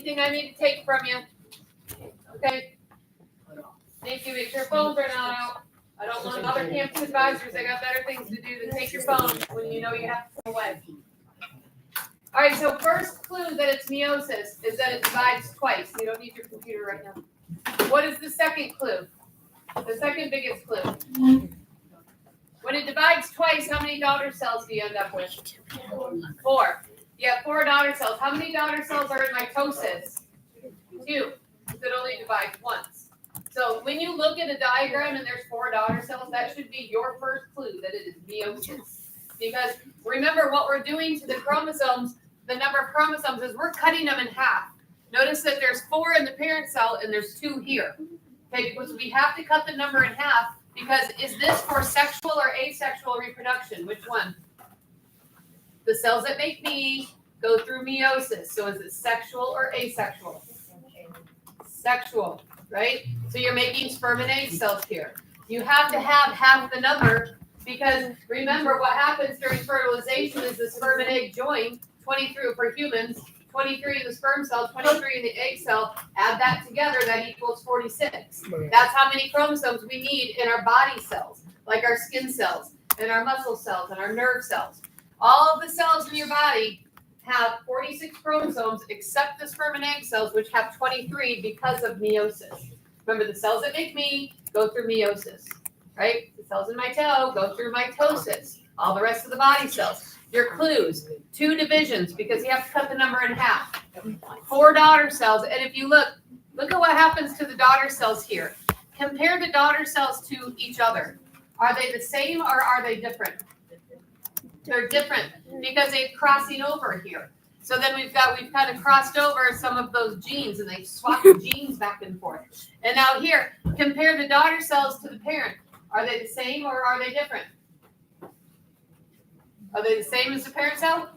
anything I need to take from you. Okay? Thank you. Make sure your phones are not out. I don't want other campus advisors. They got better things to do than take your phone when you know you have to go away. All right, so first clue that it's meiosis is that it divides twice. You don't need your computer right now. What is the second clue? The second biggest clue. When it divides twice, how many daughter cells do you end up with? 4. You have 4 daughter cells. How many daughter cells are in mitosis? 2. That only divides once. So when you look at a diagram and there's 4 daughter cells, that should be your first clue that it is meiosis. Because remember what we're doing to the chromosomes, the number of chromosomes is we're cutting them in half. Notice that there's 4 in the parent cell and there's 2 here. Okay, because we have to cut the number in half because is this for sexual or asexual reproduction? Which one? The cells that make me go through meiosis. So is it sexual or asexual? Sexual, right? So you're making sperm and egg cells here. You have to have half the number because remember what happens during fertilization is the sperm and egg join, 23 for humans, 23 in the sperm cell, 23 in the egg cell. Add that together, that equals 46. That's how many chromosomes we need in our body cells, like our skin cells and our muscle cells and our nerve cells. All of the cells in your body have 46 chromosomes except the sperm and egg cells, which have 23 because of meiosis. Remember, the cells that make me go through meiosis, right? The cells in my toe go through mitosis. All the rest of the body cells. Your clues, 2 divisions because you have to cut the number in half. 4 daughter cells, and if you look at what happens to the daughter cells here. Compare the daughter cells to each other. Are they the same or are they different? They're different because they're crossing over here. So then we've kind of crossed over some of those genes and they swap the genes back and forth. And now here, compare the daughter cells to the parent. Are they the same or are they different? Are they the same as the parent cell?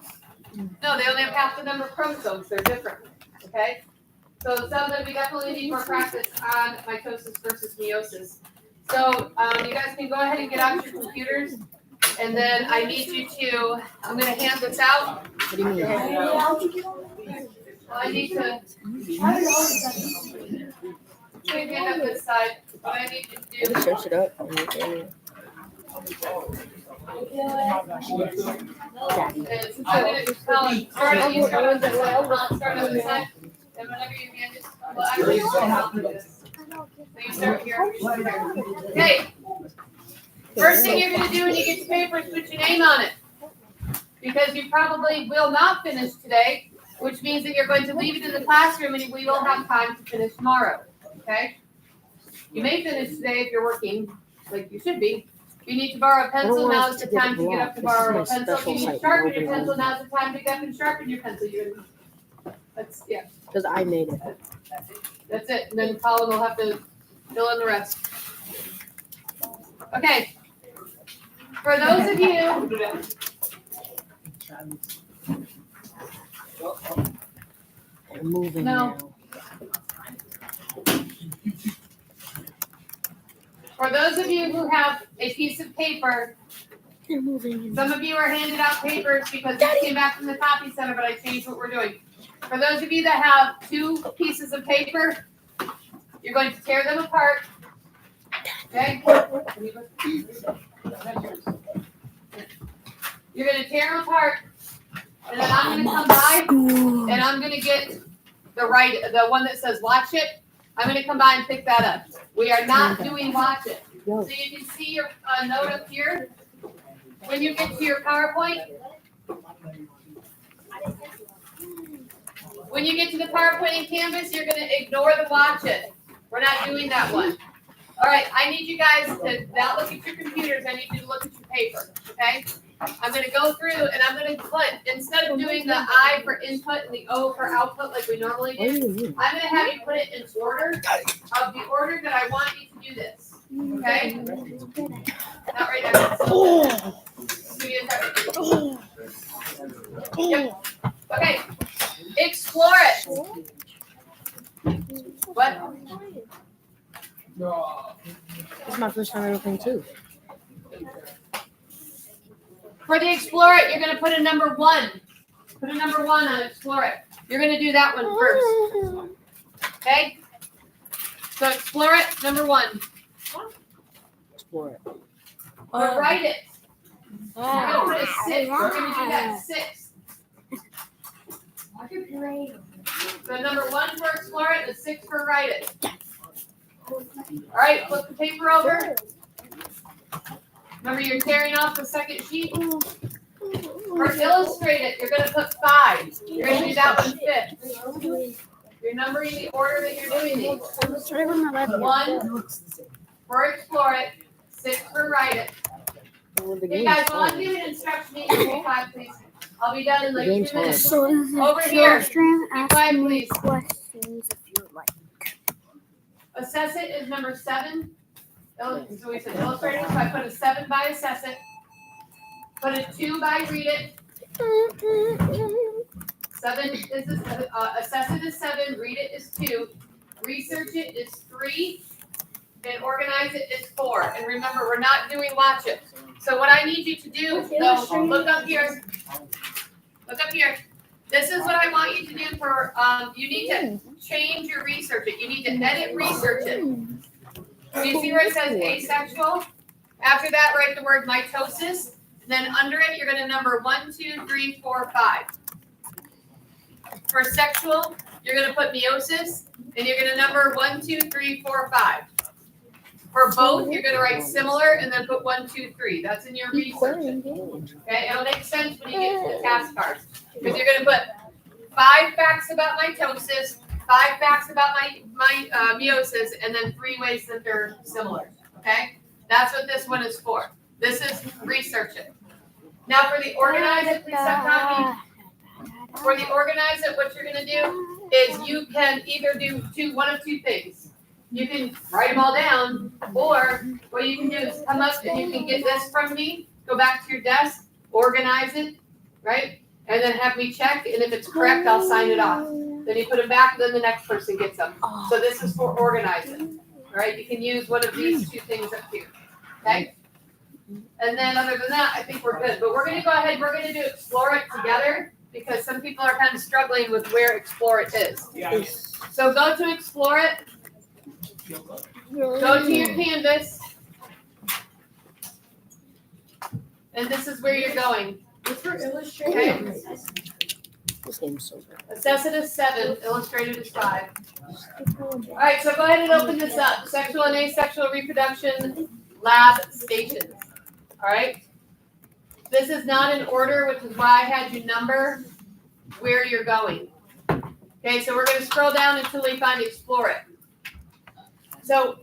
No, they only have half the number of chromosomes. They're different. Okay? So it sounds like we definitely need more practice on mitosis versus meiosis. So you guys can go ahead and get out your computers. And then I need you to, I'm going to hand this out. What do you mean? Well, I need to, hand up this side. What I need you to do. Search it up. Is I'm going to start on this side. And whenever you hand it, well, actually, you don't have to do this. So you start here. Okay. First thing you're going to do when you get your paper is put your name on it. Because you probably will not finish today, which means that you're going to leave it in the classroom and we will have time to finish tomorrow. Okay? You may finish today if you're working like you should be. If you need to borrow a pencil, now is the time to get up to borrow a pencil. If you need to sharpen your pencil, now is the time to get up and sharpen your pencil. That's, yeah. Because I made it. That's it. And then Colin will have to fill in the rest. Okay. For those of you They're moving No. now. For those of you who have a piece of paper, They're moving. some of you are handed out papers because you came back from the copy center, but I changed what we're doing. For those of you that have 2 pieces of paper, you're going to tear them apart. Okay? You're going to tear them apart, and then I'm going to come by, and I'm going to get the one that says watch it. I'm going to come by and pick that up. We are not doing watch it. So you can see your note up here. When you get to your PowerPoint, when you get to the PowerPoint and Canvas, you're going to ignore the watch it. We're not doing that one. All right, I need you guys to not look at your computers. I need you to look at your paper, okay? I'm going to go through and I'm going to put, instead of doing the I for input and the O for output like we normally do, I'm going to have you put it in order of the order that I want you to do this, okay? Not right now. Yep. Okay, explore it. What? This is my first time ever playing too. For the explore it, you're going to put a number 1. Put a number 1 on explore it. You're going to do that one first. Okay? So explore it, number 1. Explore it. Or write it. We're going to put a 6. We're going to do that 6. So number 1 for explore it, and 6 for write it. All right, flip the paper over. Remember, you're tearing off the second sheet. For illustrate it, you're going to put 5. You're going to do that one 5th. You're numbering the order that you're doing these. 1 for explore it, 6 for write it. Hey guys, while I'm giving instruction, you can be quiet, please. I'll be done in like 2 minutes. So this is Over here. children Be ask quiet, me please. questions if you like. Assess it is number 7. So we said illustrator, so I put a 7 by assess it. Put a 2 by read it. 7 is assess it is 7, read it is 2, research it is 3, and organize it is 4. And remember, we're not doing watch it. So what I need you to do, though, look up here. Look up here. This is what I want you to do for, you need to change your research it. You need to edit research it. Do you see where it says asexual? After that, write the word mitosis. And then under it, you're going to number 1, 2, 3, 4, 5. For sexual, you're going to put meiosis, and you're going to number 1, 2, 3, 4, 5. For both, you're going to write similar and then put 1, 2, 3. That's in your research. Okay, it'll make sense when you get to the task cards. Because you're going to put 5 facts about mitosis, 5 facts about my meiosis, and then 3 ways that they're similar. Okay, that's what this one is for. This is research it. Now for the organize it, please stop talking. For the organize it, what you're going to do is you can either do one of 2 things. You can write them all down, or what you can do is come up and you can get this from me, go back to your desk, organize it, right? And then have me check, and if it's correct, I'll sign it off. Then you put them back, then the next person gets them. So this is for organizing, right? You can use one of these 2 things up here, okay? And then other than that, I think we're good. But we're going to go ahead, we're going to do explore it together, because some people are kind of struggling with where explore it is. Yeah. So go to explore it. Go to your canvas. And this is where you're going. Okay. This game's so good. Assess it as 7, illustrated as 5. All right, so go ahead and open this up. Sexual and asexual reproduction lab stations. All right. This is not in order, which is why I had you number where you're going. Okay, so we're going to scroll down until we find explore it. So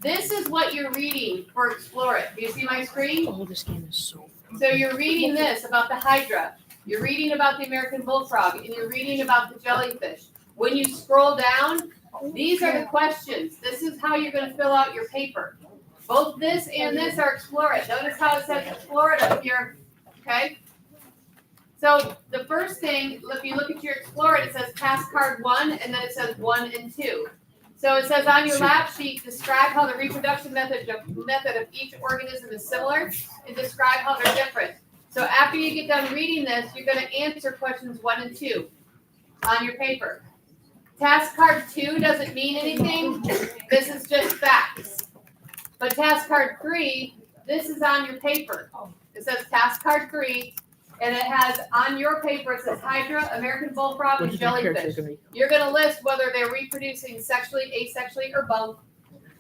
this is what you're reading for explore it. Do you see my screen? Oh, this game is so fun. So you're reading this about the hydra. You're reading about the American bullfrog, and you're reading about the jellyfish. When you scroll down, these are the questions. This is how you're going to fill out your paper. Both this and this are explore it. Notice how it says explore it up here. Okay? So the first thing, if you look at your explore it, it says task card 1, and then it says 1 and 2. So it says on your lab sheet, describe how the reproduction method of each organism is similar, and describe how they're different. So after you get done reading this, you're going to answer questions 1 and 2 on your paper. Task card 2 doesn't mean anything. This is just facts. But task card 3, this is on your paper. It says task card 3, and it has on your paper, it says hydra, American bullfrog, and jellyfish. You're going to list whether they're reproducing sexually, asexually, or both.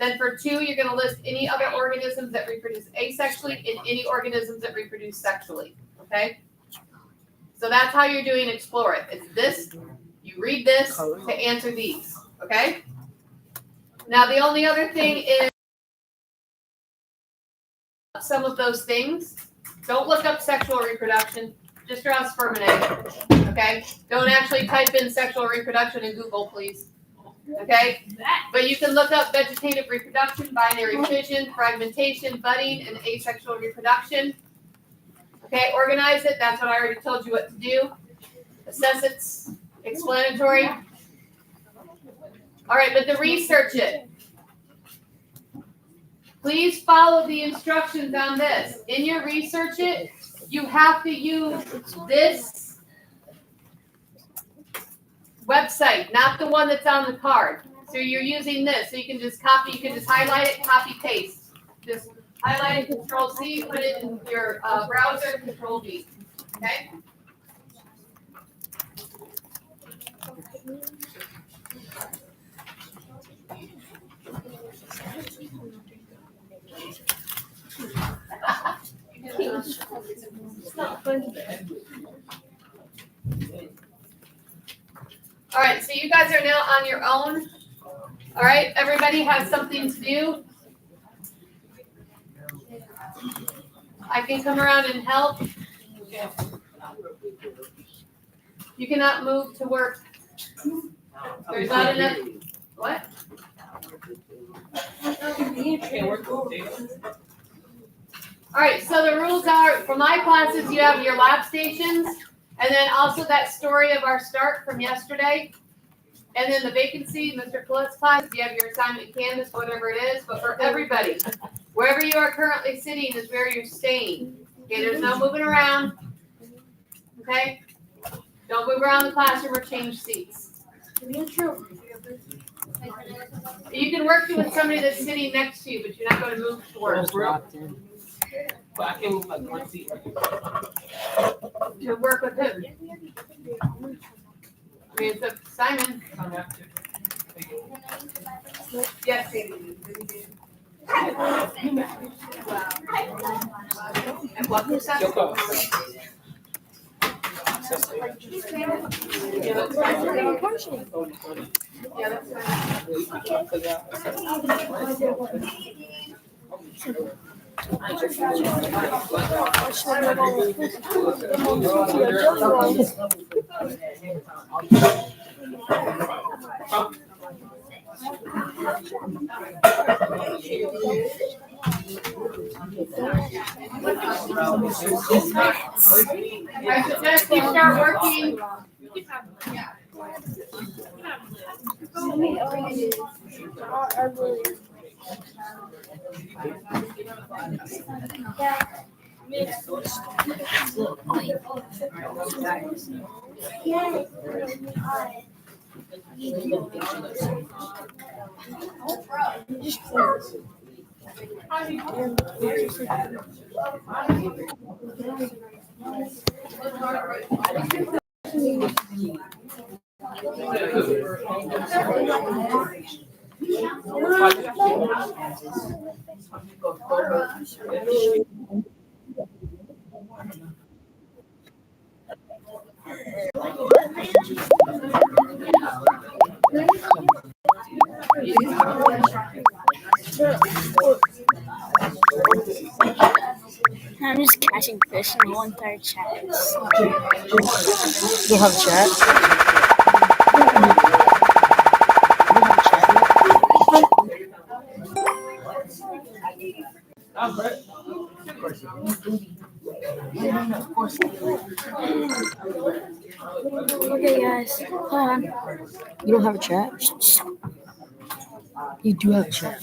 Then for 2, you're going to list any other organisms that reproduce asexually and any organisms that reproduce sexually. Okay? So that's how you're doing explore it. It's this. You read this to answer these. Okay? Now the only other thing is some of those things. Don't look up sexual reproduction. Just draw sperm and egg. Okay? Don't actually type in sexual reproduction in Google, please. Okay? But you can look up vegetative reproduction, binary fission, fragmentation, budding, and asexual reproduction. Okay? Organize it. That's what I already told you what to do. Assess it's explanatory. All right, but to research it. Please follow the instructions on this. In your research it, you have to use this website, not the one that's on the card. So you're using this, so you can just copy, you can just highlight it, copy, paste. Just highlight it, Control C, put it in your browser, Control V, okay? All right, so you guys are now on your own. All right, everybody has something to do. I can come around and help. You cannot move to work. There's not enough. What? All right, so the rules are, for my classes, you have your lab stations, and then also that story of our start from yesterday. And then the vacancy, Mr. Collette's class, you have your assignment canvas, whatever it is, but for everybody, wherever you are currently sitting is where you're staying. Okay, there's no moving around. Okay? Don't move around the classroom or change seats. You can work with somebody that's sitting next to you, but you're not going to move to work. But I can't move like one seat. To work with who? I mean, it's a Simon. Yes. And what was that? Yeah, that's fine. Yeah, that's I suggest you start working. I'm just catching fish in one third chats. You don't have a chat? Okay, guys, hold on. You don't have a chat? You do have a chat.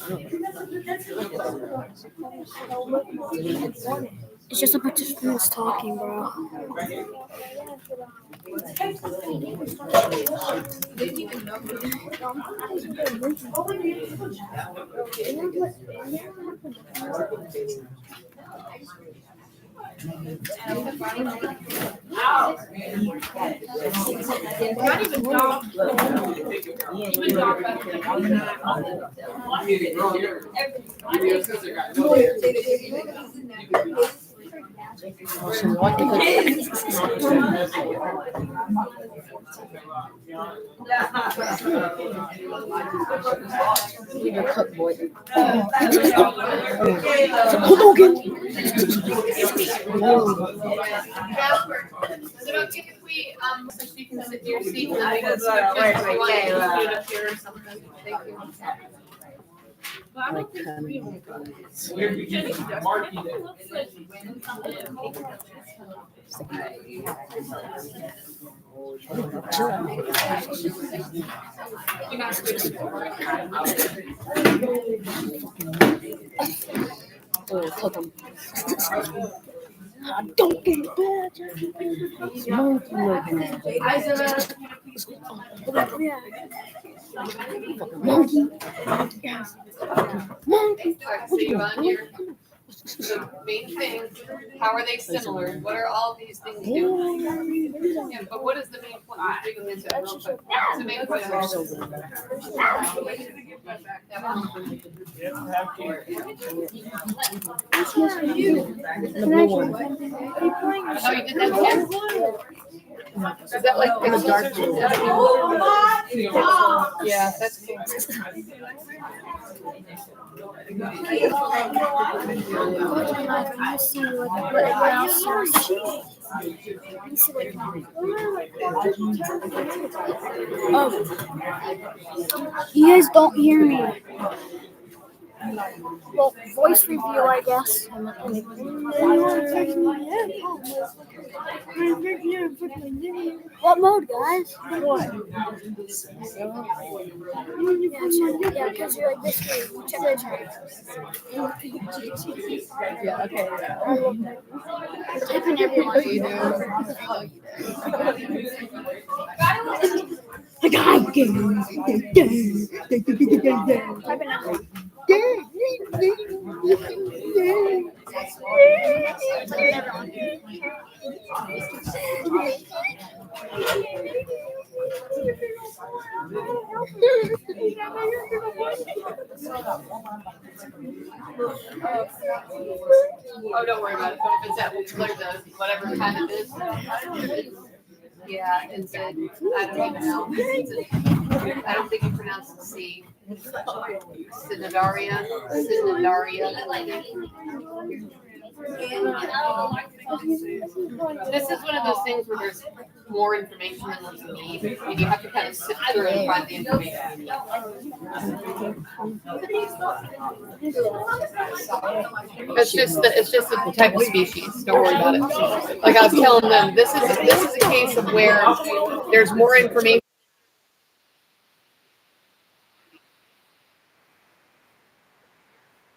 It's just a participants talking, bro. Leave your cup, boy. Jasper, is it okay if we, so she can sit to your seat and I can switch if we want to do it up here or something? Thank you. Oh, cook 'em. Don't get bad. Monkey looking at it. Monkey. Yes. Monkey. Alright, so you on here, the main things, how are they similar? What are all these things doing? Yeah, but what is the main point? Let's dig into it real quick. What's the main point of all this? The blue one. Oh, you did that again? Is that like in the dark blue? Yeah, that's cool. You guys don't hear me. Well, voice review, I guess. What mode, guys? What? Yeah, because you're like this way. Check this out. Yeah, okay. You're typing everyone. You know. Typing out. Oh, don't worry about it. If it's at like whatever time it is. Yeah, it's a, I don't even know. I don't think you pronounce the C. Synodaria. This is one of those things where there's more information than what you need, and you have to kind of sift through and find the information. It's just a type of species. Don't worry about it. Like I was telling them, this is a case of where there's more information.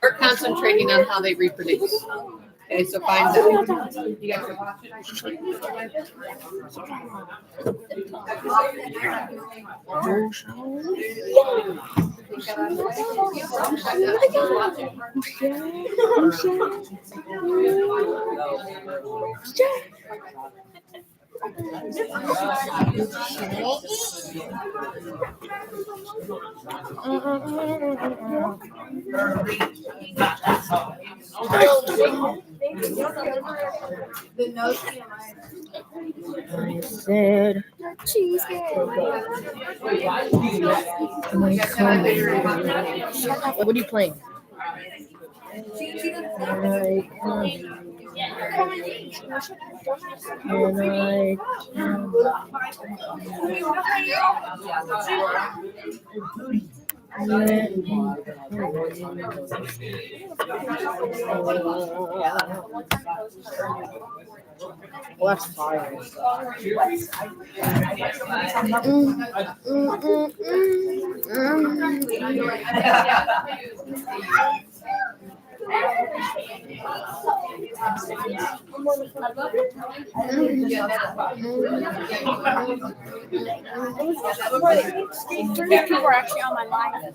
We're concentrating on how they reproduce. Okay, so find that. You guys are watching. I said, what are you playing? Well, that's fire. People are actually on my live.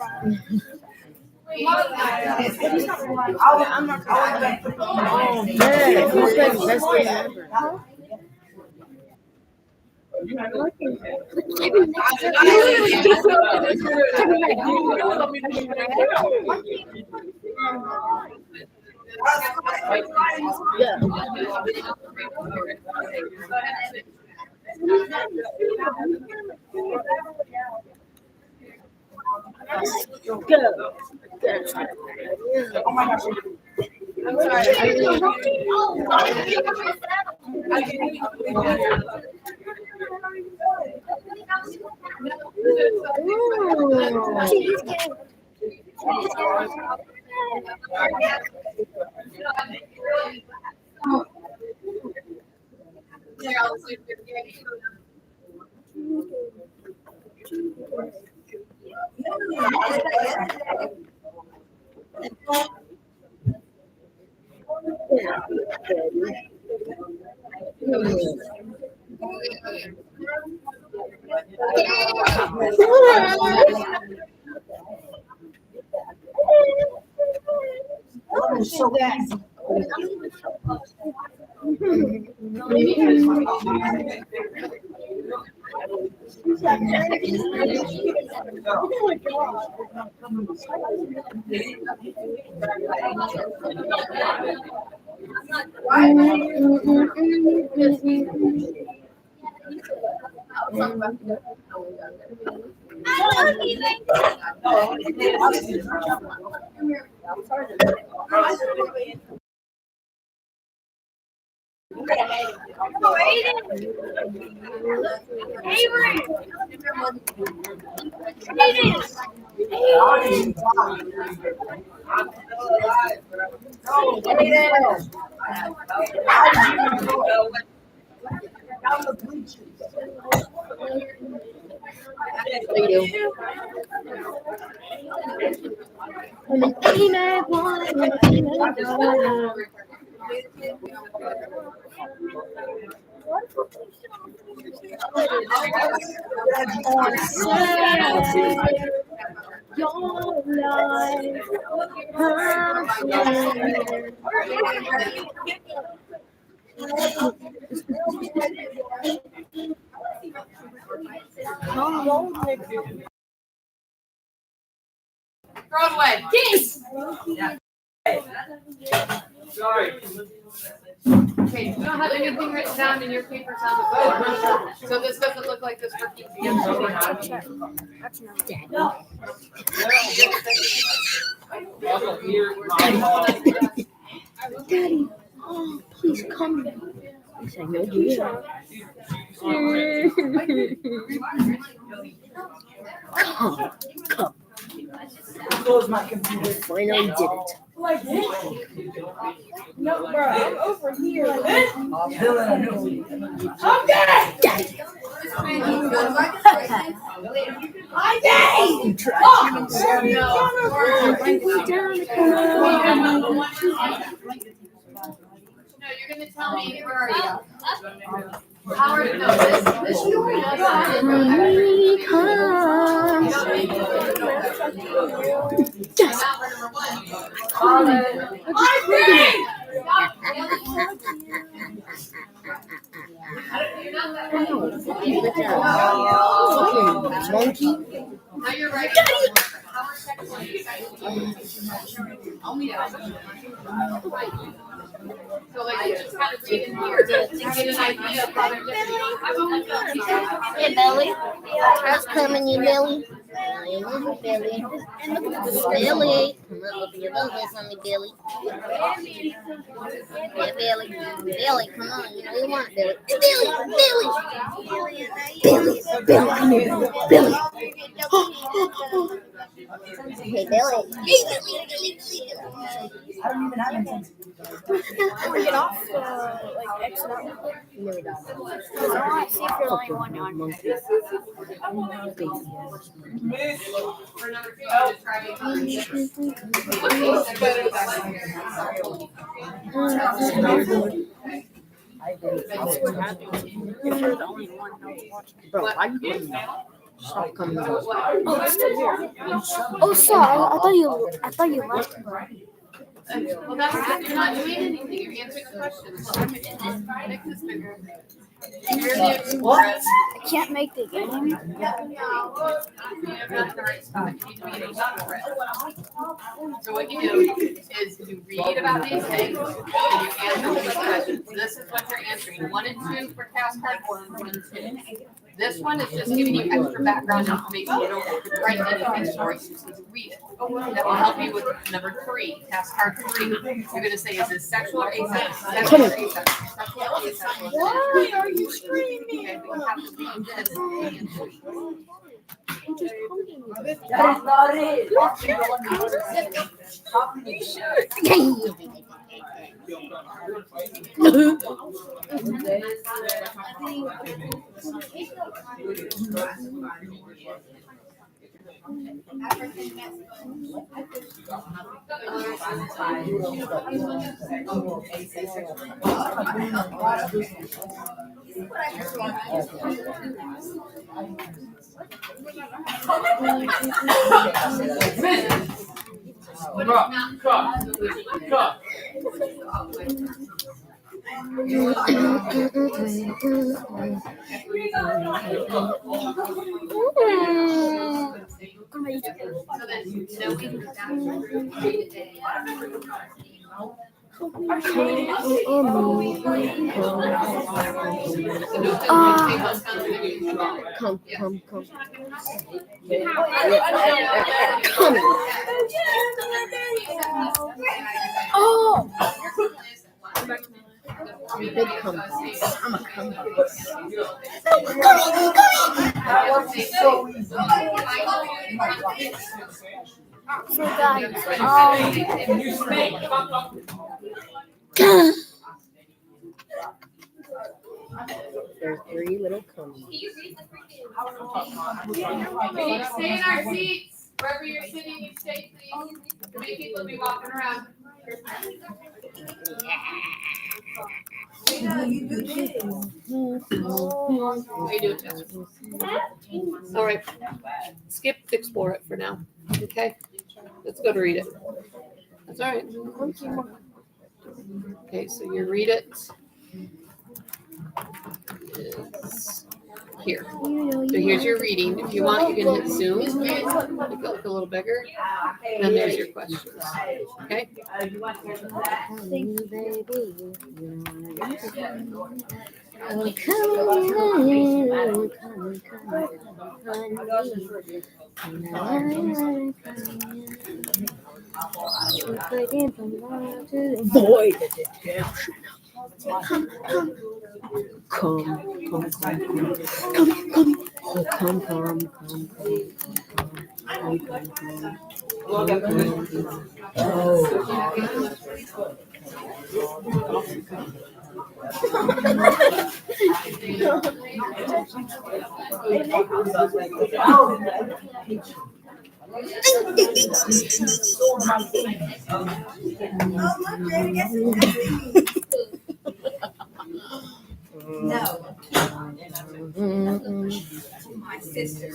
Oh, man. Who's like best game ever? Oh my gosh. I'm sorry. was so easy. Throw it away. Keys! Sorry. Okay, you don't have anything written down in your papers on the board. So this doesn't look like this for keeps Daddy, oh, please come. He said, no, dear. Come. Close my computer. Finally did it. No, bro, I'm over here. Daddy. Hi, Daddy. You tried. No, you're gonna tell me, where are you? Howard, no, this story does not. Monkey. Now you're right. So like you just kind of read in here to get an idea of how they're different. Hey, Billy. How's coming, you Billy? Billy. Billy. Come on, open your mouth for me, Billy. Yeah, Billy. Billy, come on. You know you want Billy. Hey, Billy. Billy, come here. Billy. Hey, Billy. I don't even have anything. Get off X and out. No, we don't. I want to see if you're the only one on. Monkey. For number 2, I'm just trying If you're the only one watching. Bro, why you doing that? Stop coming out. Oh, it's still here. Oh, sorry. I thought you left. Well, that's because you're not doing anything. You're answering the questions. Make this bigger. You're the explorer. I can't make the game. You have not the right spot. You need to be in a spot. So what you do is you read about these things and you answer these questions. This is what you're answering. 1 and 2 for task card 1 and 2. This one is just giving you extra background information. You don't write anything for it. You just need to read it. That will help you with number 3, task card 3. You're going to say, is this sexual or asexual? Sexual or asexual? Sexual or asexual? Why are you screaming? Okay, but you have to read this and read. That's not it. What Come. Oh! Big come. I'm a come. Forgot. There's 3 little cummies. Stay in our seats, wherever you're sitting, you stay, please. Too many people will be walking around. How you doing, Jessica? All right, skip explore it for now, okay? Let's go to read it. That's all right. Okay, so your read it is here. So here's your reading. If you want, you can hit zoom, make it look a little bigger, and then there's your questions, okay? Void the detection. Come. No. My sister.